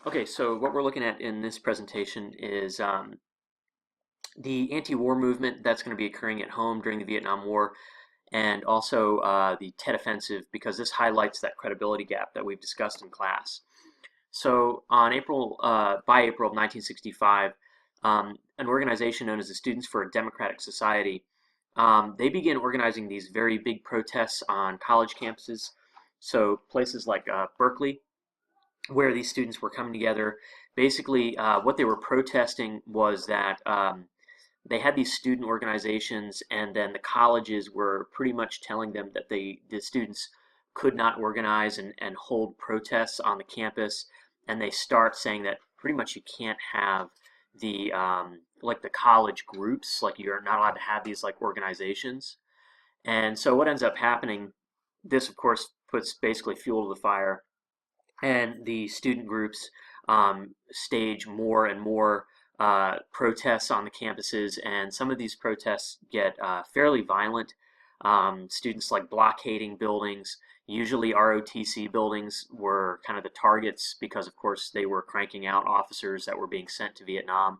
Okay, so what we're looking at in this presentation is the anti-war movement that's going to be occurring at home during the Vietnam War, and also the Tet Offensive, because this highlights that credibility gap that we've discussed in class. So by April of 1965, an organization known as the Students for a Democratic Society, they began organizing these very big protests on college campuses. So places like Berkeley, where these students were coming together. Basically, what they were protesting was that they had these student organizations, and then the colleges were pretty much telling them that the students could not organize and hold protests on the campus, and they start saying that pretty much you can't have the like the college groups, like you're not allowed to have these like organizations. And so what ends up happening, this of course puts basically fuel to the fire, and the student groups stage more and more protests on the campuses, and some of these protests get fairly violent. Students like blockading buildings. Usually ROTC buildings were kind of the targets because, of course, they were cranking out officers that were being sent to Vietnam.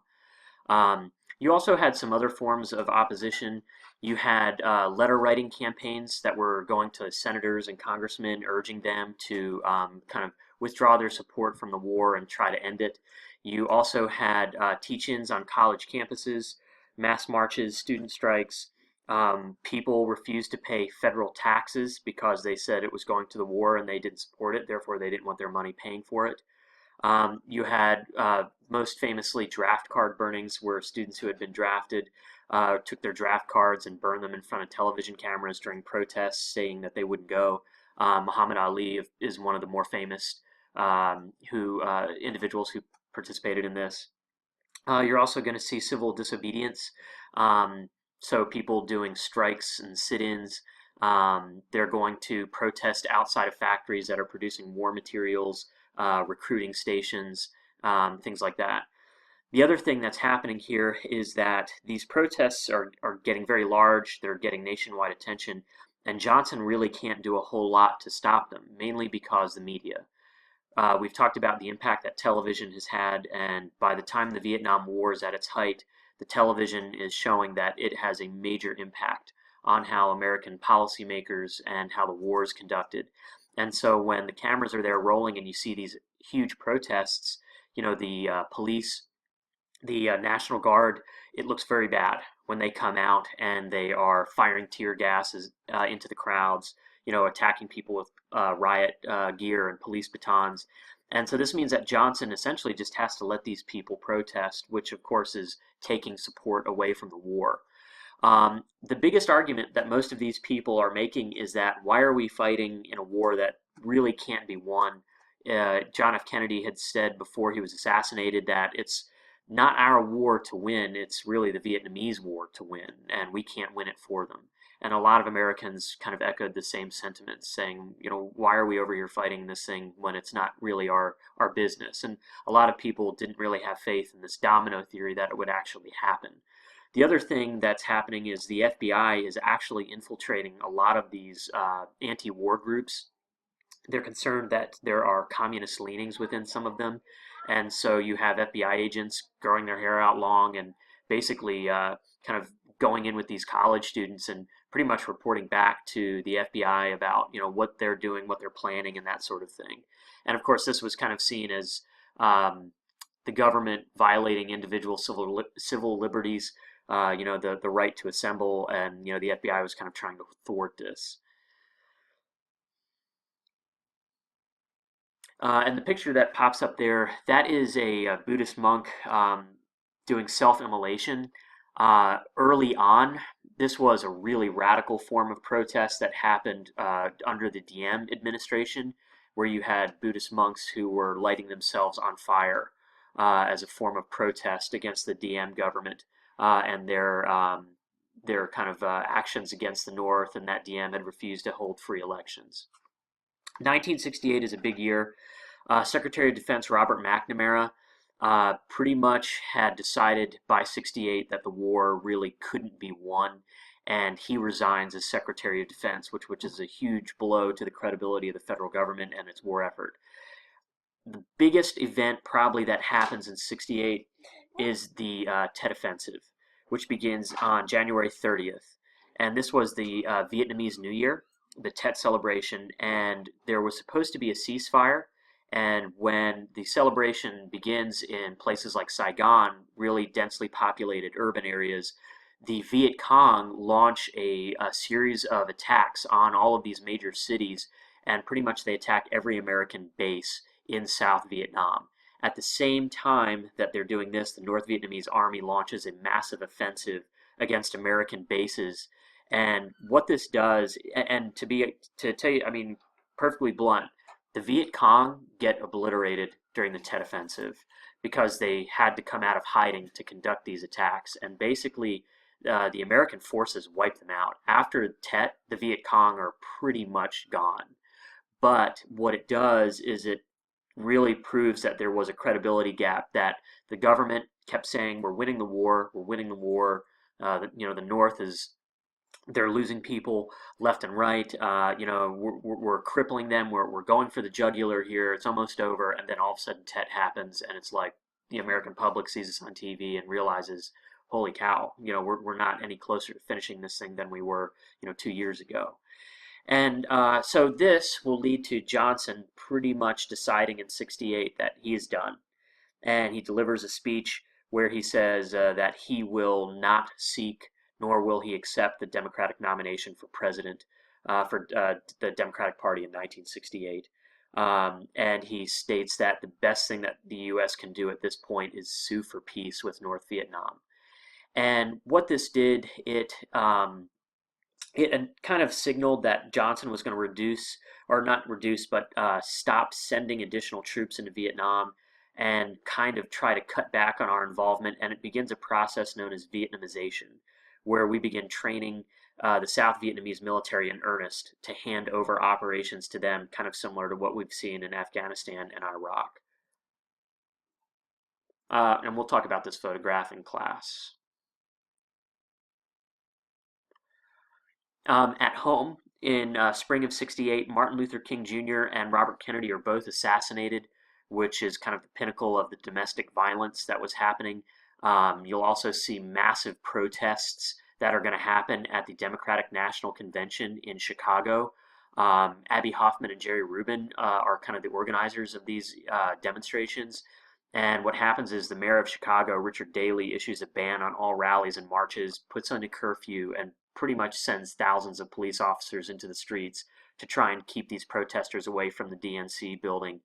You also had some other forms of opposition. You had letter writing campaigns that were going to senators and congressmen, urging them to kind of withdraw their support from the war and try to end it. You also had teach-ins on college campuses, mass marches, student strikes. People refused to pay federal taxes because they said it was going to the war and they didn't support it, therefore they didn't want their money paying for it. You had most famously draft card burnings, where students who had been drafted took their draft cards and burned them in front of television cameras during protests, saying that they wouldn't go. Muhammad Ali is one of the more famous individuals who participated in this. You're also going to see civil disobedience. So people doing strikes and sit-ins. They're going to protest outside of factories that are producing war materials, recruiting stations, things like that. The other thing that's happening here is that these protests are getting very large, they're getting nationwide attention, and Johnson really can't do a whole lot to stop them, mainly because the media. We've talked about the impact that television has had, and by the time the Vietnam War is at its height, the television is showing that it has a major impact on how American policymakers and how the war is conducted. And so when the cameras are there rolling and you see these huge protests, the police, the National Guard, it looks very bad when they come out and they are firing tear gases into the crowds, attacking people with riot gear and police batons. And so this means that Johnson essentially just has to let these people protest, which of course is taking support away from the war. The biggest argument that most of these people are making is that why are we fighting in a war that really can't be won? John F. Kennedy had said before he was assassinated that it's not our war to win, it's really the Vietnamese war to win, and we can't win it for them. And a lot of Americans kind of echoed the same sentiments, saying, why are we over here fighting this thing when it's not really our business? And a lot of people didn't really have faith in this domino theory that it would actually happen. The other thing that's happening is the FBI is actually infiltrating a lot of these anti-war groups. They're concerned that there are communist leanings within some of them, and so you have FBI agents growing their hair out long and basically kind of going in with these college students and pretty much reporting back to the FBI about what they're doing, what they're planning, and that sort of thing. And of course, this was kind of seen as the government violating individual civil liberties, the right to assemble, and the FBI was kind of trying to thwart this. And the picture that pops up there, that is a Buddhist monk doing self-immolation. Early on, this was a really radical form of protest that happened under the Diem administration, where you had Buddhist monks who were lighting themselves on fire as a form of protest against the Diem government and their kind of actions against the North, and that Diem had refused to hold free elections. 1968 is a big year. Secretary of Defense Robert McNamara pretty much had decided by 68 that the war really couldn't be won, and he resigns as Secretary of Defense, which is a huge blow to the credibility of the federal government and its war effort. the biggest event probably that happens in 68 is the Tet Offensive, which begins on January 30th. And this was the Vietnamese New Year, the Tet celebration, and there was supposed to be a ceasefire. And when the celebration begins in places like Saigon, really densely populated urban areas, the Viet Cong launch a series of attacks on all of these major cities, and pretty much they attack every American base in South Vietnam. At the same time that they're doing this, the North Vietnamese army launches a massive offensive against American bases. And what this does, and to tell you, I mean, perfectly blunt, the Viet Cong get obliterated during the Tet Offensive because they had to come out of hiding to conduct these attacks. And basically, the American forces wiped them out. After Tet, the Viet Cong are pretty much gone. But what it does is it really proves that there was a credibility gap, that the government kept saying, we're winning the war, we're winning the war. The North is, they're losing people left and right. We're crippling them. We're going for the jugular here. It's almost over. And then all of a sudden Tet happens, and it's like the American public sees this on TV and realizes, holy cow, we're not any closer to finishing this thing than we were, 2 years ago. And so this will lead to Johnson pretty much deciding in 68 that he is done. And he delivers a speech where he says that he will not seek nor will he accept the Democratic nomination for president for the Democratic Party in 1968. And he states that the best thing that the U.S. can do at this point is sue for peace with North Vietnam. And what this did, it kind of signaled that Johnson was going to reduce, or not reduce, but stop sending additional troops into Vietnam and kind of try to cut back on our involvement. And it begins a process known as Vietnamization, where we begin training the South Vietnamese military in earnest to hand over operations to them, kind of similar to what we've seen in Afghanistan and Iraq. And we'll talk about this photograph in class. At home in spring of 68, Martin Luther King Jr. and Robert Kennedy are both assassinated, which is kind of the pinnacle of the domestic violence that was happening. You'll also see massive protests that are going to happen at the Democratic National Convention in Chicago. Abby Hoffman and Jerry Rubin are kind of the organizers of these demonstrations. And what happens is the mayor of Chicago, Richard Daley, issues a ban on all rallies and marches, puts on a curfew, and pretty much sends thousands of police officers into the streets to try and keep these protesters away from the DNC building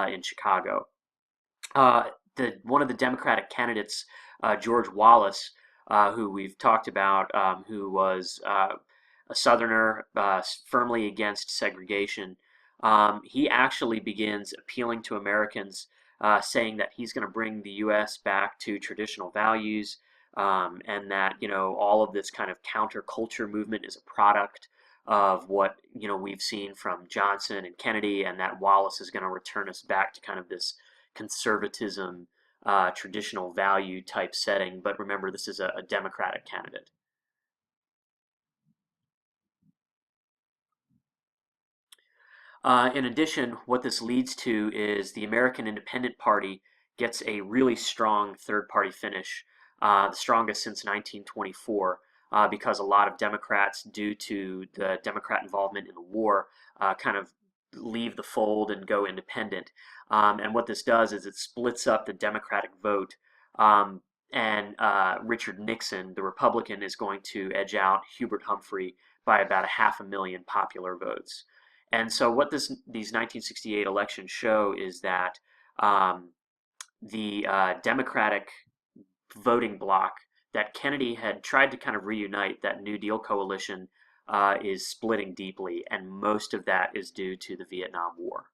in Chicago. One of the Democratic candidates, George Wallace, who we've talked about, who was a Southerner firmly against segregation, he actually begins appealing to Americans, saying that he's going to bring the U.S. back to traditional values, and that all of this kind of counterculture movement is a product of what we've seen from Johnson and Kennedy, and that Wallace is going to return us back to kind of this conservatism, traditional value type setting. But remember, this is a Democratic candidate. In addition, what this leads to is the American Independent Party gets a really strong third-party finish, the strongest since 1924, because a lot of Democrats, due to the Democrat involvement in the war, kind of leave the fold and go independent. And what this does is it splits up the Democratic vote, and Richard Nixon, the Republican, is going to edge out Hubert Humphrey by about 500,000 popular votes. And so what these 1968 elections show is that the Democratic voting bloc that Kennedy had tried to kind of reunite, that New Deal coalition, is splitting deeply, and most of that is due to the Vietnam War.